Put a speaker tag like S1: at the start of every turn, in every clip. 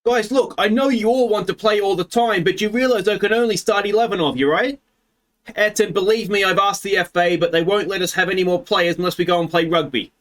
S1: Guys, look, I know you all want to play all the time, but you realise I can only start 11 of you, right? Eton, believe me, I've asked the FA, but they won't let us have any more players unless we go and play rugby.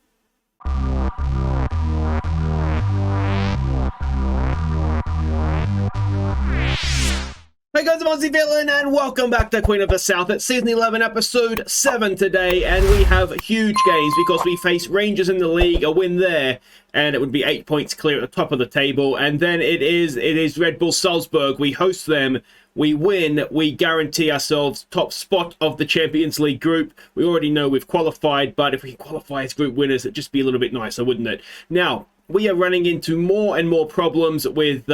S1: Hey guys, I'm Aussie Villain, and welcome back to Queen of the South. It's Season 11, Episode 7 today, and we have huge games because we face Rangers in the league, a win there, and it would be 8 points clear at the top of the table. And then it is Red Bull Salzburg. We host them, we win, we guarantee ourselves top spot of the Champions League group. We already know we've qualified, but if we qualify as group winners, it'd just be a little bit nicer, wouldn't it? Now, we are running into more and more problems with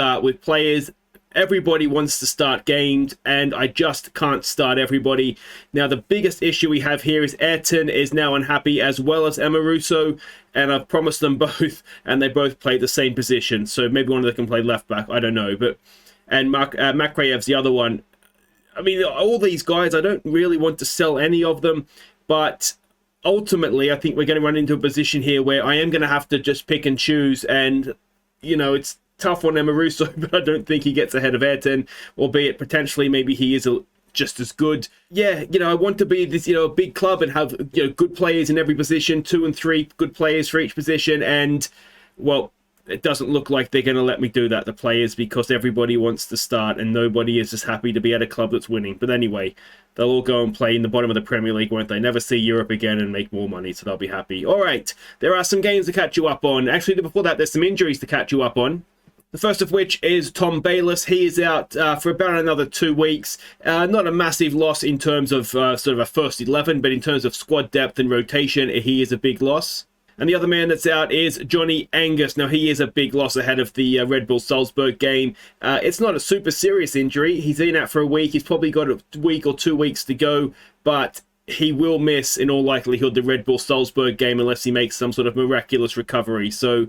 S1: players. Everybody wants to start games, and I just can't start everybody. Now, the biggest issue we have here is Ayrton is now unhappy, as well as Emma Russo, and I've promised them both, and they both play the same position. So maybe one of them can play left back, I don't know. And Makrayev's the other one. I mean, all these guys, I don't really want to sell any of them, but ultimately, I think we're going to run into a position here where I am going to have to just pick and choose, and, you know, it's tough on Emma Russo, but I don't think he gets ahead of Ayrton, albeit potentially maybe he is just as good. Yeah, you know, I want to be this, a big club and have, good players in every position, 2 and 3 good players for each position, and, well, it doesn't look like they're going to let me do that, the players, because everybody wants to start and nobody is just happy to be at a club that's winning. But anyway, they'll all go and play in the bottom of the Premier League, won't they? Never see Europe again and make more money, so they'll be happy. All right, there are some games to catch you up on. Actually, before that, there's some injuries to catch you up on. The first of which is Tom Bayliss. He is out for about another 2 weeks. Not a massive loss in terms of sort of a first 11, but in terms of squad depth and rotation, he is a big loss. And the other man that's out is Johnny Angus. Now, he is a big loss ahead of the Red Bull Salzburg game. It's not a super serious injury. He's been out for a week. He's probably got a week or 2 weeks to go, but he will miss, in all likelihood, the Red Bull Salzburg game unless he makes some sort of miraculous recovery. So,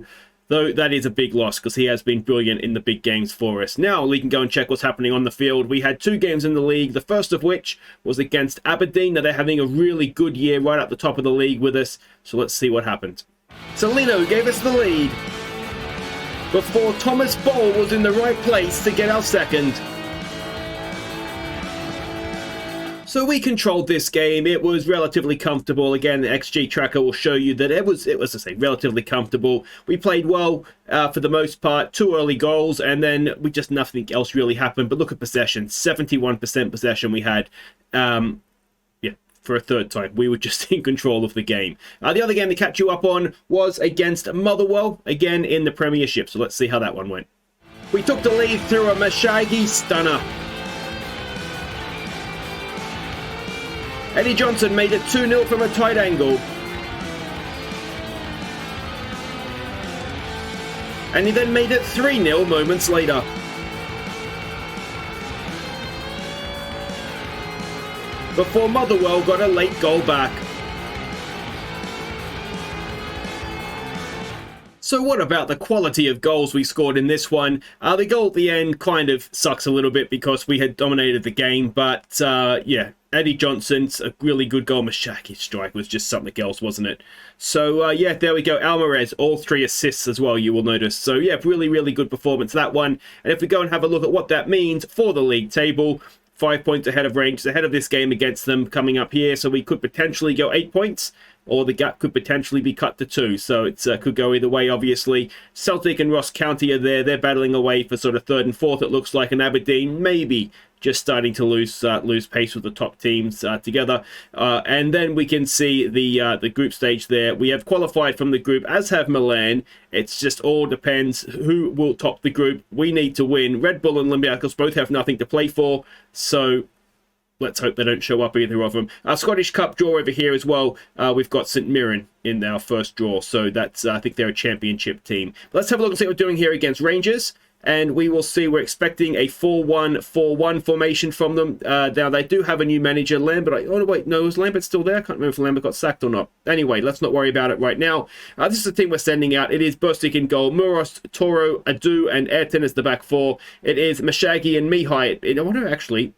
S1: though that is a big loss because he has been brilliant in the big games for us. Now we can go and check what's happening on the field. We had 2 games in the league, the first of which was against Aberdeen. Now they're having a really good year right at the top of the league with us, so let's see what happened. Salino gave us the lead before Thomas Boll was in the right place to get our second. So we controlled this game. It was relatively comfortable. Again, the XG tracker will show you that it was relatively comfortable. We played well for the most part. 2 early goals, and then nothing else really happened. But look at possession. 71% possession we had. For a third time. We were just in control of the game. The other game to catch you up on was against Motherwell, again in the Premiership. So let's see how that one went. We took the lead through a Mashagi stunner. Eddie Johnson made it 2-0 from a tight angle. And he then made it 3-0 moments later. Before Motherwell got a late goal back. So what about the quality of goals we scored in this one? The goal at the end kind of sucks a little bit because we had dominated the game, but yeah, Eddie Johnson's a really good goal. Mashaki's strike was just something else, wasn't it? So yeah, there we go. Alvarez, all 3 assists as well, you will notice. So yeah, really, really good performance, that one. And if we go and have a look at what that means for the league table, 5 points ahead of Rangers, ahead of this game against them coming up here. So we could potentially go 8 points, or the gap could potentially be cut to 2. So it could go either way, obviously. Celtic and Ross County are there. They're battling away for sort of 3rd and 4th, it looks like. And Aberdeen, maybe just starting to lose pace with the top teams together. And then we can see the group stage there. We have qualified from the group, as have Milan. It's just all depends who will top the group. We need to win. Red Bull and Olympiacos both have nothing to play for, so let's hope they don't show up, either of them. Our Scottish Cup draw over here as well. We've got St Mirren in our first draw, so that's I think they're a championship team. Let's have a look and see what we're doing here against Rangers. And we will see, we're expecting a 4-1-4-1 formation from them. Now, they do have a new manager, Lambert. Oh, wait, no, is Lambert still there? I can't remember if Lambert got sacked or not. Anyway, let's not worry about it right now. This is the team we're sending out. It is Burstik in goal, Muros, Toro, Adu, and Ayrton as the back 4. It is Mashagi and Mihai. I wonder, actually,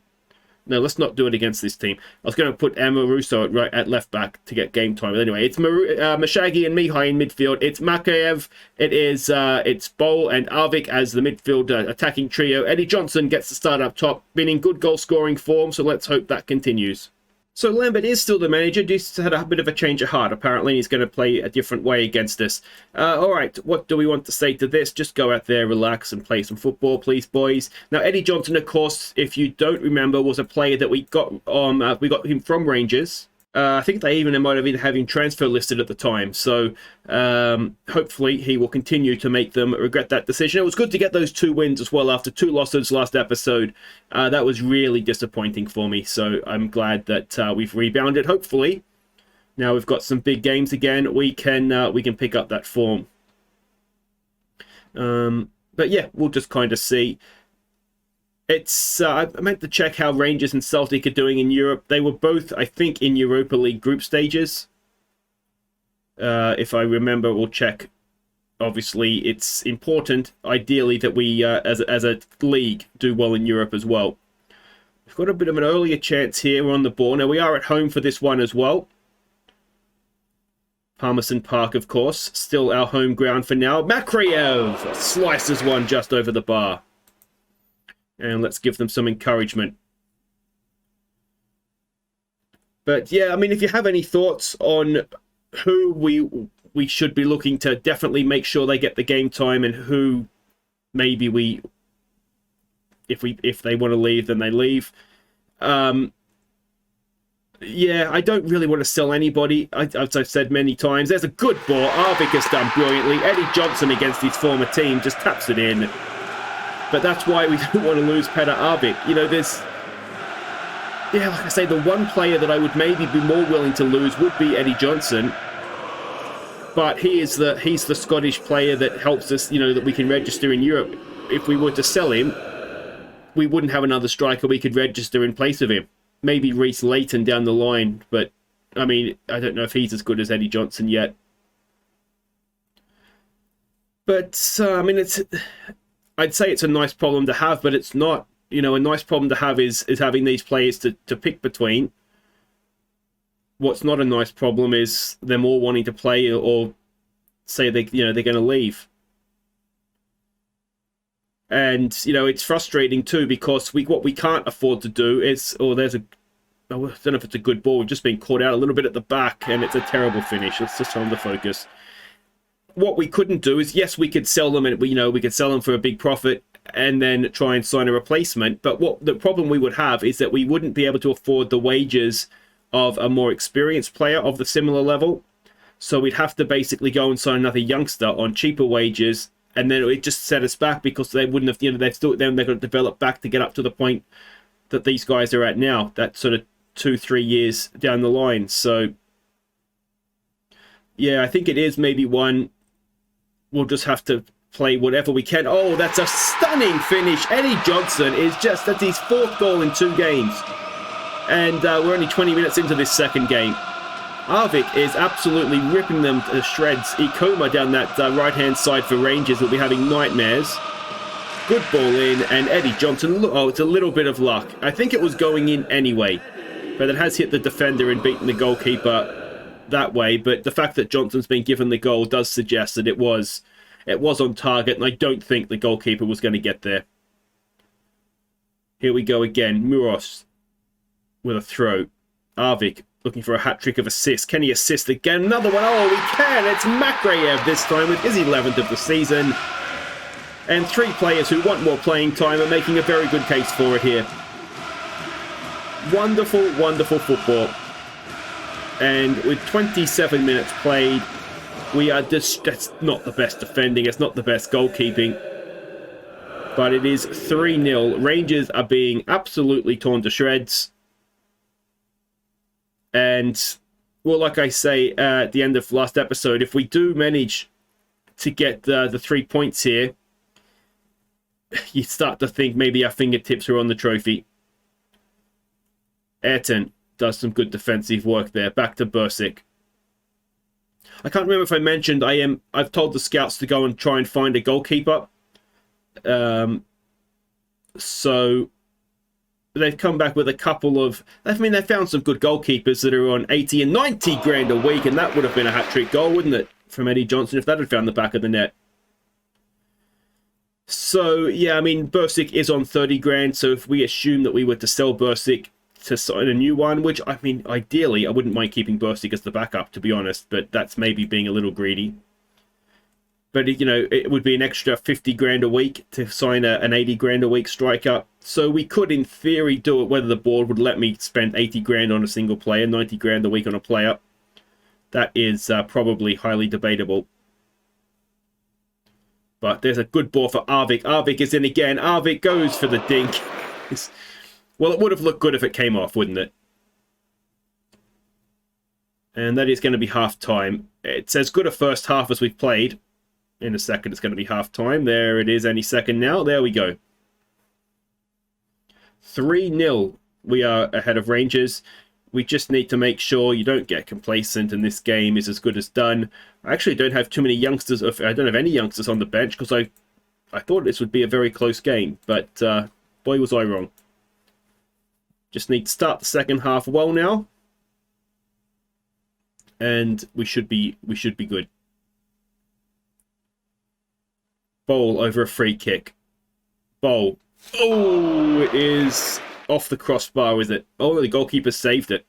S1: No, let's not do it against this team. I was going to put Emma Russo at left back to get game time. But anyway, it's Mashagi and Mihai in midfield. It's Makayev. It's Bol and Arvik as the midfield attacking trio. Eddie Johnson gets the start up top, been in good goal scoring form, so let's hope that continues. So Lambert is still the manager, just had a bit of a change of heart. Apparently he's going to play a different way against us. Alright, what do we want to say to this? Just go out there, relax and play some football, please, boys. Now, Eddie Johnson, of course, if you don't remember, was a player that we got him from Rangers. I think they even might have been having transfer listed at the time. So hopefully he will continue to make them regret that decision. It was good to get those 2 wins as well after 2 losses last episode. That was really disappointing for me. So I'm glad that we've rebounded. Hopefully now we've got some big games again. We can pick up that form. But yeah, we'll just kind of see. It's I meant to check how Rangers and Celtic are doing in Europe. They were both, I think, in Europa League group stages. If I remember, we'll check. Obviously, it's important, ideally, that we, as a league, do well in Europe as well. We've got a bit of an earlier chance here on the ball. Now, we are at home for this one as well. Palmerston Park, of course, still our home ground for now. Makariev slices one just over the bar. And let's give them some encouragement. But yeah, I mean, if you have any thoughts on who we should be looking to definitely make sure they get the game time, and who maybe if they want to leave, then they leave. Yeah, I don't really want to sell anybody. As I've said many times, there's a good ball. Arvik has done brilliantly. Eddie Johnson against his former team just taps it in. But that's why we don't want to lose Petar Arvik. You know, there's... Yeah, like I say, the one player that I would maybe be more willing to lose would be Eddie Johnson. But he's the Scottish player that helps us, you know, that we can register in Europe. If we were to sell him, we wouldn't have another striker we could register in place of him. Maybe Reece Layton down the line. But, I mean, I don't know if he's as good as Eddie Johnson yet. But, I mean, I'd say it's a nice problem to have, but it's not. You know, a nice problem to have is having these players to pick between. What's not a nice problem is them all wanting to play or say they're going to leave. And, you know, it's frustrating too, because what we can't afford to do is, I don't know if it's a good ball. We've just been caught out a little bit at the back, and it's a terrible finish. Let's just tell them to focus. What we couldn't do is, yes, we could sell them, and we could sell them for a big profit and then try and sign a replacement. But what the problem we would have is that we wouldn't be able to afford the wages of a more experienced player of the similar level. So we'd have to basically go and sign another youngster on cheaper wages, and then it would just set us back, because they wouldn't have, they've got to develop back to get up to the point that these guys are at now. That sort of 2-3 years down the line. So yeah, I think it is maybe one. We'll just have to play whatever we can. Oh, that's a stunning finish. Eddie Johnson that's his 4th goal in 2 games. And we're only 20 minutes into this second game. Arvik is absolutely ripping them to shreds. Ikoma down that right-hand side for Rangers will be having nightmares. Good ball in, and Eddie Johnson, it's a little bit of luck. I think it was going in anyway, but it has hit the defender and beaten the goalkeeper that way. But the fact that Johnson's been given the goal does suggest that it was on target, and I don't think the goalkeeper was going to get there. Here we go again. Muros with a throw. Arvik looking for a hat-trick of assists. Can he assist again? Another one. Oh, he can. It's Makrayev this time with his 11th of the season. And 3 players who want more playing time are making a very good case for it here. Wonderful, wonderful football. And with 27 minutes played, we are just, that's not the best defending, it's not the best goalkeeping, but it is 3-0. Rangers are being absolutely torn to shreds. And, well, like I say at the end of last episode, if we do manage to get the 3 points here, you start to think maybe our fingertips are on the trophy. Ayrton does some good defensive work there. Back to Bursic. I can't remember if I mentioned I've told the scouts to go and try and find a goalkeeper. So they've come back with a couple of... I mean, they found some good goalkeepers that are on 80 and 90 grand a week, and that would have been a hat-trick goal, wouldn't it, from Eddie Johnson, if that had found the back of the net. So, yeah, I mean, Bursic is on 30 grand, so if we assume that we were to sell Bursic to sign a new one, which, I mean, ideally, I wouldn't mind keeping Bursic as the backup, to be honest, but that's maybe being a little greedy. But, you know, it would be an extra 50 grand a week to sign an 80 grand a week striker. So we could, in theory, do it, whether the board would let me spend 80 grand on a single player, 90 grand a week on a player. That is probably highly debatable. But there's a good ball for Arvik. Arvik is in again. Arvik goes for the dink. Well, it would have looked good if it came off, wouldn't it? And that is going to be half-time. It's as good a first half as we've played. In a second, it's going to be half-time. There it is any second now. There we go. 3-0. We are ahead of Rangers. We just need to make sure you don't get complacent and this game is as good as done. I actually don't have too many youngsters. I don't have any youngsters on the bench because I thought this would be a very close game. But boy, was I wrong. Just need to start the second half well now. And we should be good. Bowl over a free kick. Bowl. Oh, it is off the crossbar, is it? Oh, the goalkeeper saved it.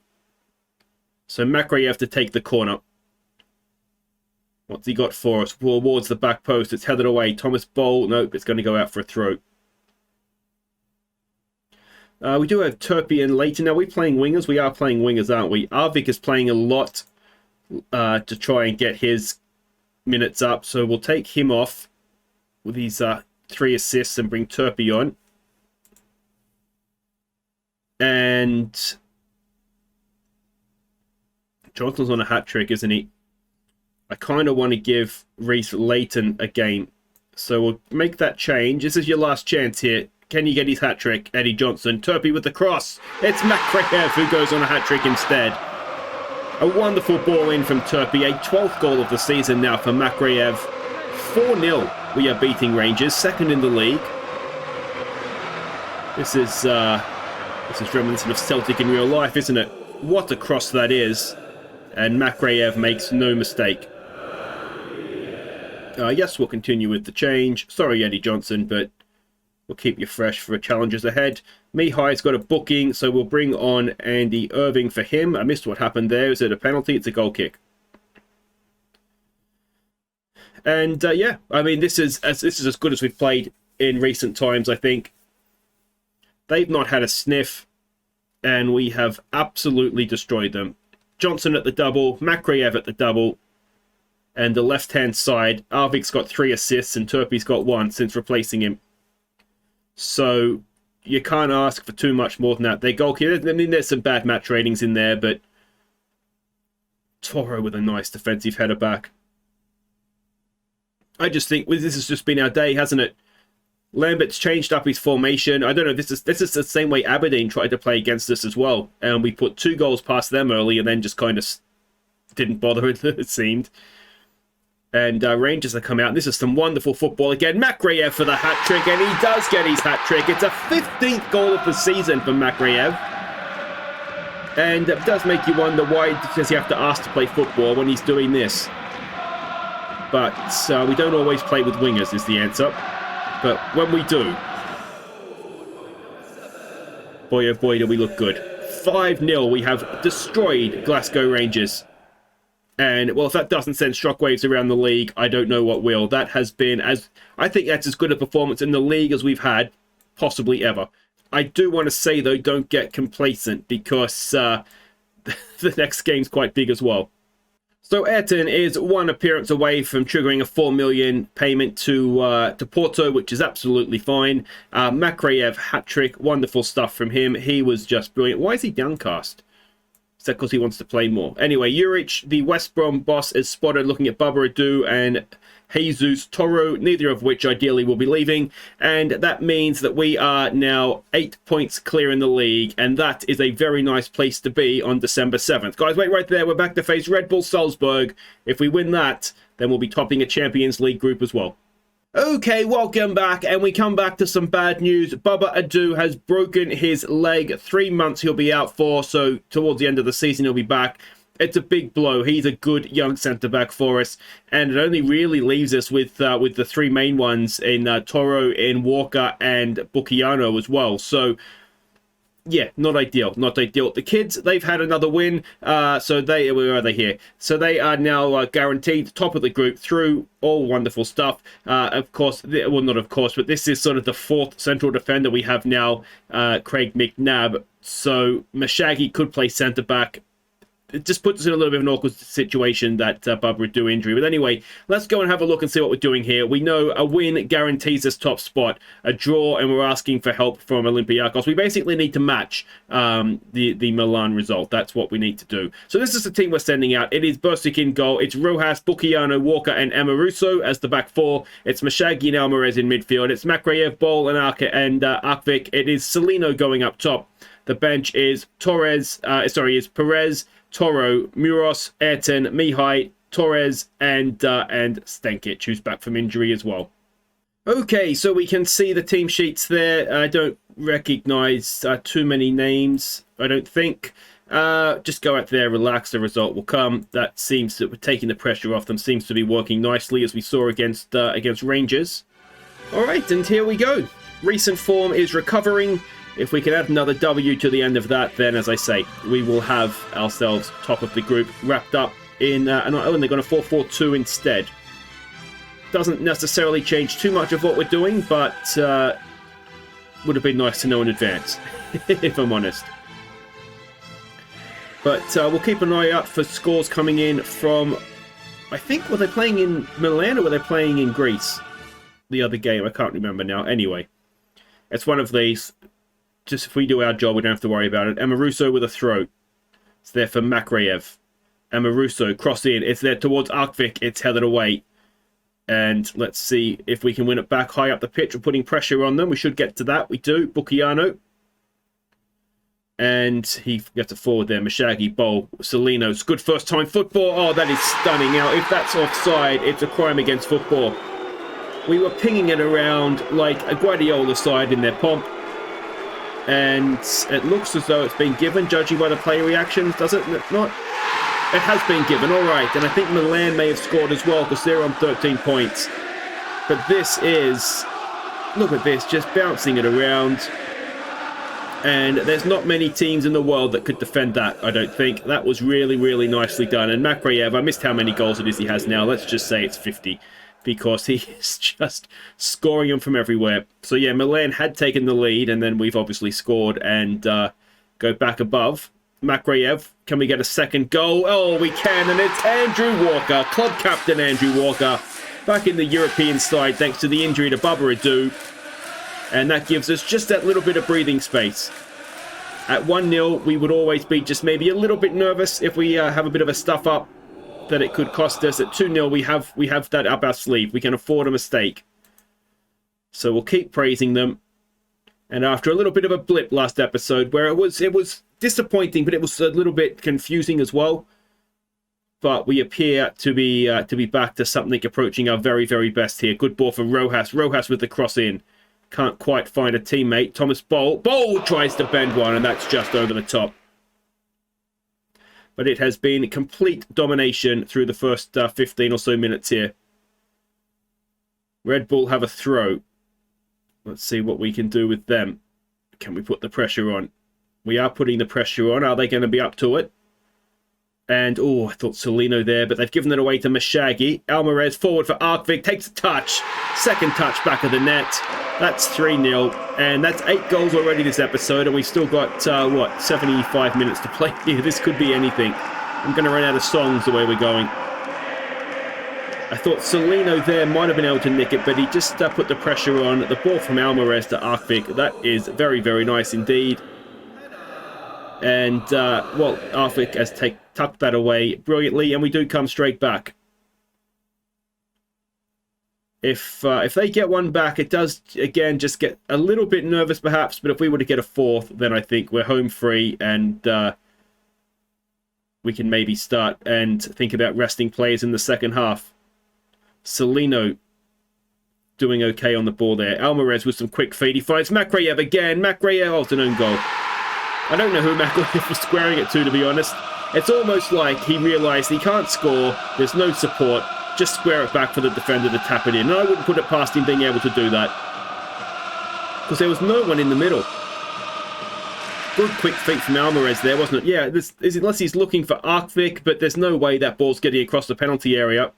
S1: So Makreyev to take the corner. What's he got for us? Towards the back post. It's headed away. Thomas Bowl. Nope, it's going to go out for a throw. We do have Turpie and Leighton. Now, are we playing wingers? We are playing wingers, aren't we? Arvik is playing a lot to try and get his minutes up. So we'll take him off with his 3 assists and bring Turpie on. And Johnson's on a hat-trick, isn't he? I kind of want to give Reece Leighton a game. So we'll make that change. This is your last chance here. Can you get his hat-trick? Eddie Johnson. Turpie with the cross. It's Makreyev who goes on a hat-trick instead. A wonderful ball in from Turpie. A 12th goal of the season now for Makreyev. 4-0. We are beating Rangers. Second in the league. This is reminiscent of Celtic in real life, isn't it? What a cross that is. And Makreyev makes no mistake. Yes, we'll continue with the change. Sorry, Eddie Johnson, but we'll keep you fresh for challenges ahead. Mihai's got a booking, so we'll bring on Andy Irving for him. I missed what happened there. Is it a penalty? It's a goal kick. And yeah, I mean, this is as good as we've played in recent times, I think. They've not had a sniff, and we have absolutely destroyed them. Johnson at the double, Makreyev at the double, and the left-hand side, Arvik's got 3 assists and Turpie's got 1 since replacing him. So you can't ask for too much more than that. Their goalkeeper, I mean, there's some bad match ratings in there, but Toro with a nice defensive header back. I just think this has just been our day, hasn't it? Lambert's changed up his formation. I don't know, this is the same way Aberdeen tried to play against us as well. And we put 2 goals past them early and then just kind of didn't bother, it seemed. And Rangers have come out. And this is some wonderful football again. Makreyev for the hat-trick, and he does get his hat-trick. It's a 15th goal of the season for Makreyev. And it does make you wonder, why does he have to ask to play football when he's doing this? But we don't always play with wingers, is the answer. But when we do, boy oh boy do we look good. 5-0, we have destroyed Glasgow Rangers. And, well, if that doesn't send shockwaves around the league, I don't know what will. That has been, I think that's as good a performance in the league as we've had, possibly ever. I do want to say, though, don't get complacent, because the next game's quite big as well. So Ayrton is 1 appearance away from triggering a 4 million payment to Porto, which is absolutely fine. Makreyev hat-trick, wonderful stuff from him. He was just brilliant. Why is he downcast? Is that because he wants to play more? Anyway, Juric, the West Brom boss, is spotted looking at Baba Adu and Jesus Toro, neither of which ideally will be leaving. And that means that we are now 8 points clear in the league. And that is a very nice place to be on December 7th. Guys, wait right there. We're back to face Red Bull Salzburg. If we win that, then we'll be topping a Champions League group as well. Okay, welcome back, and we come back to some bad news. Baba Adu has broken his leg. 3 months he'll be out for, so towards the end of the season he'll be back. It's a big blow. He's a good young centre-back for us, and it only really leaves us with the three main ones in Toro, in Walker, and Bukiano as well. So, yeah, not ideal. Not ideal. The kids, they've had another win. So where are they here? So they are now guaranteed top of the group through all wonderful stuff. Of course, well, not of course, but this is sort of the fourth central defender we have now, Craig McNabb. So Mashagi could play centre back. It just puts us in a little bit of an awkward situation, that Baba Adu injury. But anyway, let's go and have a look and see what we're doing here. We know a win guarantees us top spot. A draw, and we're asking for help from Olympiacos. We basically need to match the Milan result. That's what we need to do. So this is the team we're sending out. It is Bursic in goal. It's Rojas, Bukiano, Walker, and Amoruso as the back four. It's Mashagi and Alvarez in midfield. It's Makreyev, Bol, and Akvik. It is Celino going up top. The bench is Perez, Toro, Muros, Ayrton, Mihai, Torres, and Stankic, who's back from injury as well. Okay, so we can see the team sheets there. I don't recognise too many names, I don't think. Just go out there, relax, the result will come. That seems that we're taking the pressure off them. Seems to be working nicely, as we saw against Rangers. All right, and here we go. Recent form is recovering. If we can add another W to the end of that, then, as I say, we will have ourselves top of the group wrapped up in... they're going to 4-4-2 instead. Doesn't necessarily change too much of what we're doing, but would have been nice to know in advance, if I'm honest. But we'll keep an eye out for scores coming in from... I think, were they playing in Milan or were they playing in Greece? The other game, I can't remember now. Anyway, it's one of these... Just if we do our job, we don't have to worry about it. Amoruso with a throw. It's there for Makreyev. Amoruso, cross in. It's there towards Arkvik. It's headed away. And let's see if we can win it back high up the pitch. We're putting pressure on them. We should get to that. We do. Bukiano. And he gets a forward there. Mashagi, Bol, Celino's good first time football. Oh, that is stunning. Now, if that's offside, it's a crime against football. We were pinging it around like a Guardiola side in their pomp. And it looks as though it's been given, judging by the player reactions, does it not? It has been given, all right. And I think Milan may have scored as well, because they're on 13 points. But this is, look at this, just bouncing it around. And there's not many teams in the world that could defend that, I don't think. That was really, really nicely done. And Makreyev, I missed how many goals it is he has now. Let's just say it's 50. Because he is just scoring them from everywhere. So yeah, Milan had taken the lead, and then we've obviously scored and go back above. Makreyev, can we get a second goal? Oh, we can, and it's Andrew Walker, club captain Andrew Walker, back in the European side thanks to the injury to Baba Adu. And that gives us just that little bit of breathing space. At 1-0, we would always be just maybe a little bit nervous if we have a bit of a stuff up that it could cost us. At 2-0, we have that up our sleeve. We can afford a mistake. So we'll keep praising them. And after a little bit of a blip last episode, where it was disappointing, but it was a little bit confusing as well. But we appear to be back to something approaching our very, very best here. Good ball for Rojas. Rojas with the cross in. Can't quite find a teammate. Thomas Bol. Bol tries to bend one, and that's just over the top. But it has been complete domination through the first 15 or so minutes here. Red Bull have a throw. Let's see what we can do with them. Can we put the pressure on? We are putting the pressure on. Are they going to be up to it? And, oh, I thought Celino there, but they've given it away to Mashagi. Alvarez forward for Arkvik. Takes a touch. Second touch back of the net. That's 3-0. And that's 8 goals already this episode. And we've still got, 75 minutes to play here. This could be anything. I'm going to run out of songs the way we're going. I thought Celino there might have been able to nick it, but he just put the pressure on. The ball from Alvarez to Arkvik. That is very, very nice indeed. And, Arkvik has tucked that away brilliantly, and we do come straight back. If they get one back, it does, again, just get a little bit nervous perhaps, but if we were to get a fourth, then I think we're home free, and we can maybe start and think about resting players in the second half. Celino doing okay on the ball there. Alvarez with some quick feed. He finds Makreyev again. Makreyev, oh, it's an own goal. I don't know who Makreyev was squaring it to be honest. It's almost like he realised he can't score. There's no support. Just square it back for the defender to tap it in. And I wouldn't put it past him being able to do that. Because there was no one in the middle. Good quick feet from Alvarez there, wasn't it? Yeah, this is unless he's looking for Arkvik, but there's no way that ball's getting across the penalty area.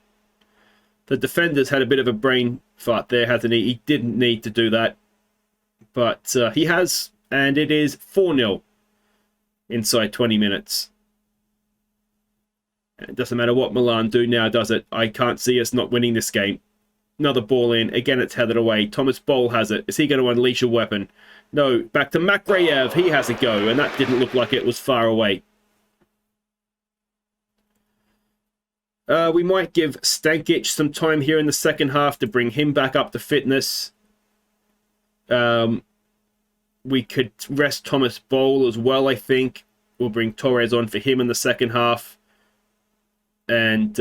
S1: The defender's had a bit of a brain fart there, hasn't he? He didn't need to do that. But he has, and it is 4-0 inside 20 minutes. It doesn't matter what Milan do now, does it? I can't see us not winning this game. Another ball in. Again, it's headed away. Thomas Boll has it. Is he going to unleash a weapon? No. Back to Makreyev. He has a go, and that didn't look like it was far away. We might give Stankic some time here in the second half to bring him back up to fitness. We could rest Thomas Boll as well, I think. We'll bring Torres on for him in the second half. And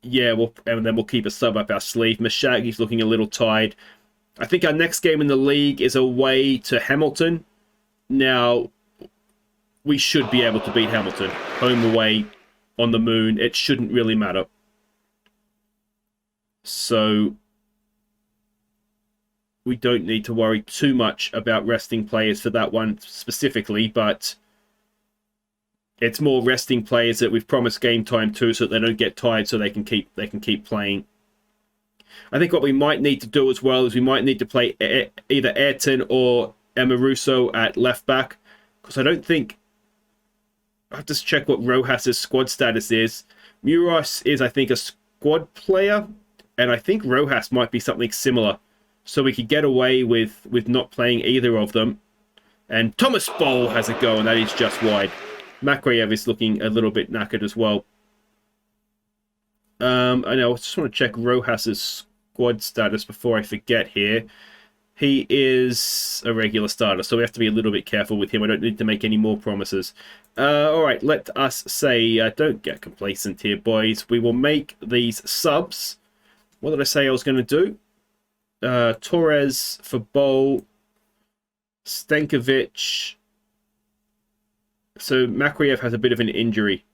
S1: yeah, and then we'll keep a sub up our sleeve. Mashagi's looking a little tired. I think our next game in the league is away to Hamilton. Now, we should be able to beat Hamilton. Home away on the moon. It shouldn't really matter. So, we don't need to worry too much about resting players for that one specifically, but it's more resting players that we've promised game time to so that they don't get tired so they can keep playing. I think what we might need to do as well is we might need to play either Ayrton or Emaruso at left back, because I don't think... I have to check what Rojas' squad status is. Muros is, I think, a squad player, and I think Rojas might be something similar. So we could get away with not playing either of them. And Thomas Boll has a go, and that is just wide. Makreyev is looking a little bit knackered as well. I know, I just want to check Rojas' squad status before I forget here. He is a regular starter, so we have to be a little bit careful with him. I don't need to make any more promises. All right, let us say, don't get complacent here, boys. We will make these subs. What did I say I was going to do? Torres for Boll. Stankovic. So Makreyev has a bit of an injury.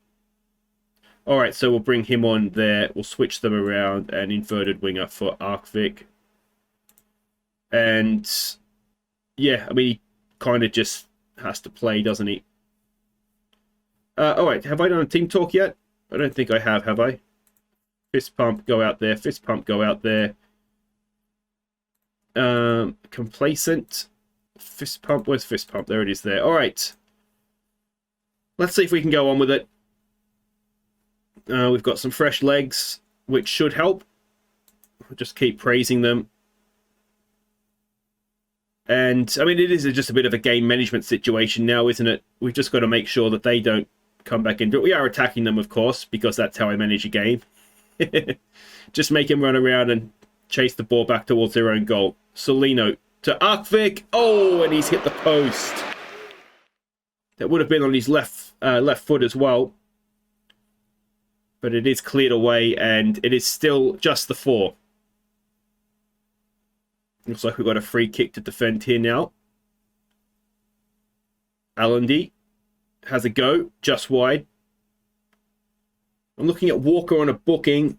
S1: All right, so we'll bring him on there. We'll switch them around, and inverted winger for Arkvik. And yeah, I mean, he kind of just has to play, doesn't he? All right, have I done a team talk yet? I don't think I have I? Fist pump, go out there. Fist pump, go out there. Complacent. Fist pump, where's fist pump? There it is there. All right. Let's see if we can go on with it. We've got some fresh legs, which should help. We'll just keep praising them. And, I mean, it is just a bit of a game management situation now, isn't it? We've just got to make sure that they don't come back into it. We are attacking them, of course, because that's how I manage a game. Just make them run around and chase the ball back towards their own goal. Solino to Arkvik. Oh, and he's hit the post. That would have been on his left foot as well. But it is cleared away, and it is still just the 4. Looks like we've got a free kick to defend here now. Allende has a go, just wide. I'm looking at Walker on a booking.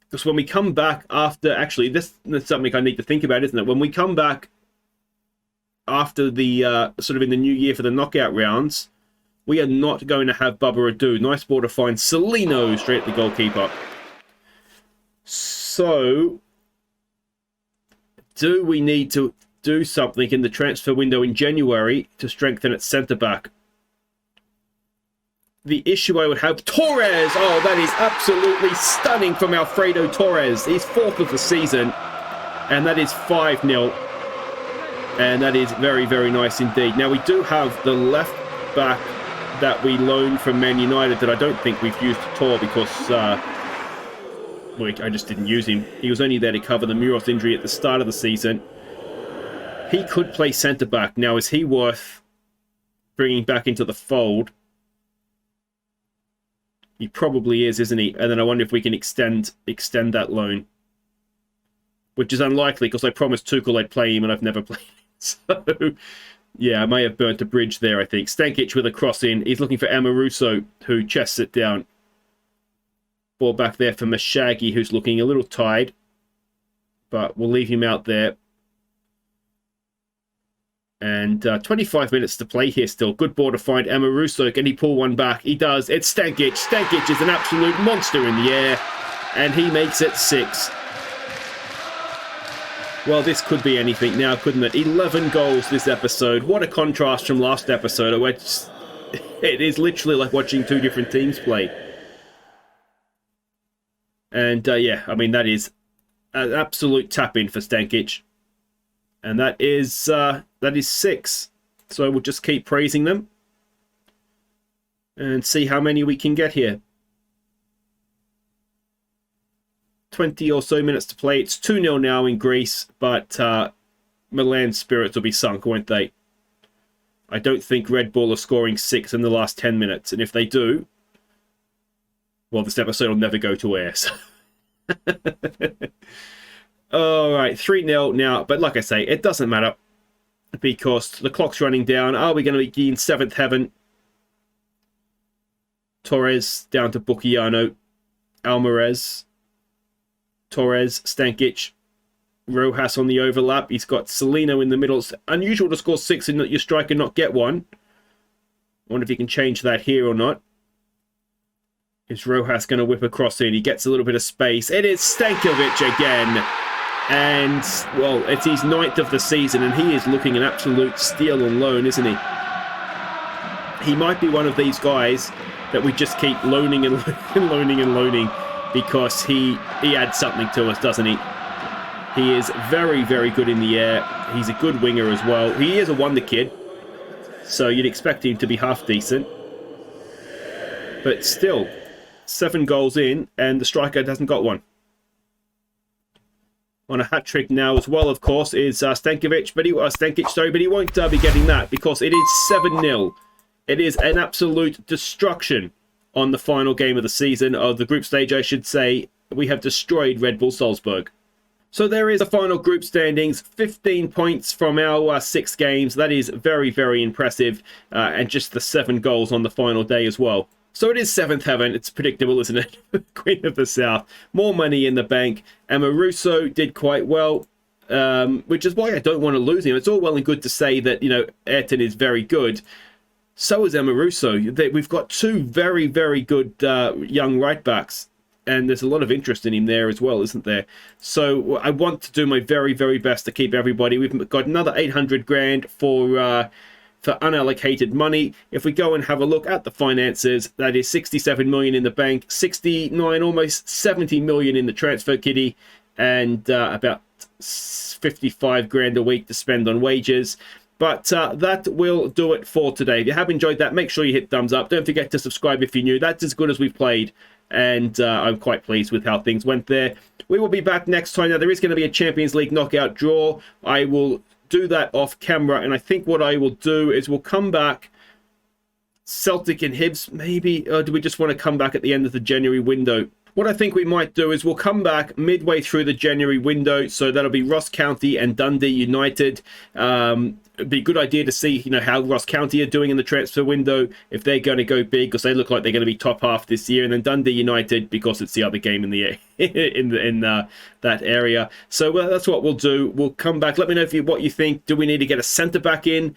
S1: Because when we come back after... Actually, this is something I need to think about, isn't it? When we come back after the... sort of in the new year for the knockout rounds, we are not going to have Bubba Adu. Nice ball to find Solino straight at the goalkeeper. So... do we need to do something in the transfer window in January to strengthen its centre-back? The issue I would have... Torres! Oh, that is absolutely stunning from Alfredo Torres. He's 4th of the season. And that is 5-0. And that is very, very nice indeed. Now, we do have the left back that we loaned from Man United that I don't think we've used at all because... I just didn't use him. He was only there to cover the Muros injury at the start of the season. He could play centre-back. Now, is he worth bringing back into the fold? He probably is, isn't he? And then I wonder if we can extend that loan. which is unlikely because I promised Tuchel I'd play him and I've never played him. So, yeah, I may have burnt a bridge there, I think. Stankic with a cross in. He's looking for Amoruso, who chests it down. Ball back there for Mashagi, who's looking a little tired. But we'll leave him out there. And 25 minutes to play here still. Good ball to find Amoruso. Can he pull one back? He does. It's Stankic. Stankic is an absolute monster in the air. And he makes it 6. Well, this could be anything now, couldn't it? 11 goals this episode. What a contrast from last episode. It is literally like watching two different teams play. And yeah, I mean, that is an absolute tap-in for Stankic. And that is 6. So we'll just keep praising them. And see how many we can get here. 20 or so minutes to play. It's 2-0 now in Greece, but Milan's spirits will be sunk, won't they? I don't think Red Bull are scoring 6 in the last 10 minutes, and if they do, well, this episode will never go to air. So. All right, 3-0 now, but like I say, it doesn't matter because the clock's running down. Are we going to be in 7th heaven? Torres down to Bucchiano, Alvarez. Torres, Stankic, Rojas on the overlap. He's got Celino in the middle. It's unusual to score 6 and your striker not get one. I wonder if he can change that here or not. Is Rojas going to whip across in? He gets a little bit of space. It is Stankovic again. And, well, it's his 9th of the season, and he is looking an absolute steal on loan, isn't he? He might be one of these guys that we just keep loaning and loaning and loaning. Because he adds something to us, doesn't he? He is very, very good in the air. He's a good winger as well. He is a wonder kid, so you'd expect him to be half decent. But still, 7 goals in, and the striker hasn't got one. On a hat-trick now as well, of course, is Stankic, but he won't be getting that because it is 7-0. It is an absolute destruction. On the final game of the season, of the group stage, I should say, we have destroyed Red Bull Salzburg. So there is the final group standings, 15 points from our 6 games. That is very, very impressive, and just the 7 goals on the final day as well. So it is 7th heaven. It's predictable, isn't it? Queen of the South. More money in the bank. Amoruso did quite well, which is why I don't want to lose him. It's all well and good to say that, you know, Ayrton is very good. So is Amoruso. We've got 2 very, very good young right-backs. And there's a lot of interest in him there as well, isn't there? So I want to do my very, very best to keep everybody. We've got another 800 grand for unallocated money. If we go and have a look at the finances, that is 67 million in the bank, 69, almost 70 million in the transfer kitty, and about 55 grand a week to spend on wages. But that will do it for today. If you have enjoyed that, make sure you hit thumbs up. Don't forget to subscribe if you're new. That's as good as we've played. And I'm quite pleased with how things went there. We will be back next time. Now, there is going to be a Champions League knockout draw. I will do that off camera. And I think what I will do is we'll come back. Celtic and Hibs, maybe. Or do we just want to come back at the end of the January window? What I think we might do is we'll come back midway through the January window. So that'll be Ross County and Dundee United. It'd be a good idea to see, you know, how Ross County are doing in the transfer window, if they're going to go big, because they look like they're going to be top half this year, and then Dundee United because it's the other game in the in that area. So that's what we'll do. We'll come back. Let me know what you think. Do we need to get a centre back in?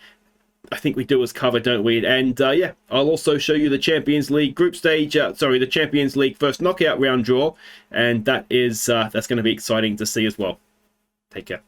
S1: I think we do as cover, don't we? And yeah, I'll also show you the Champions League group stage. The Champions League first knockout round draw, and that is that's going to be exciting to see as well. Take care.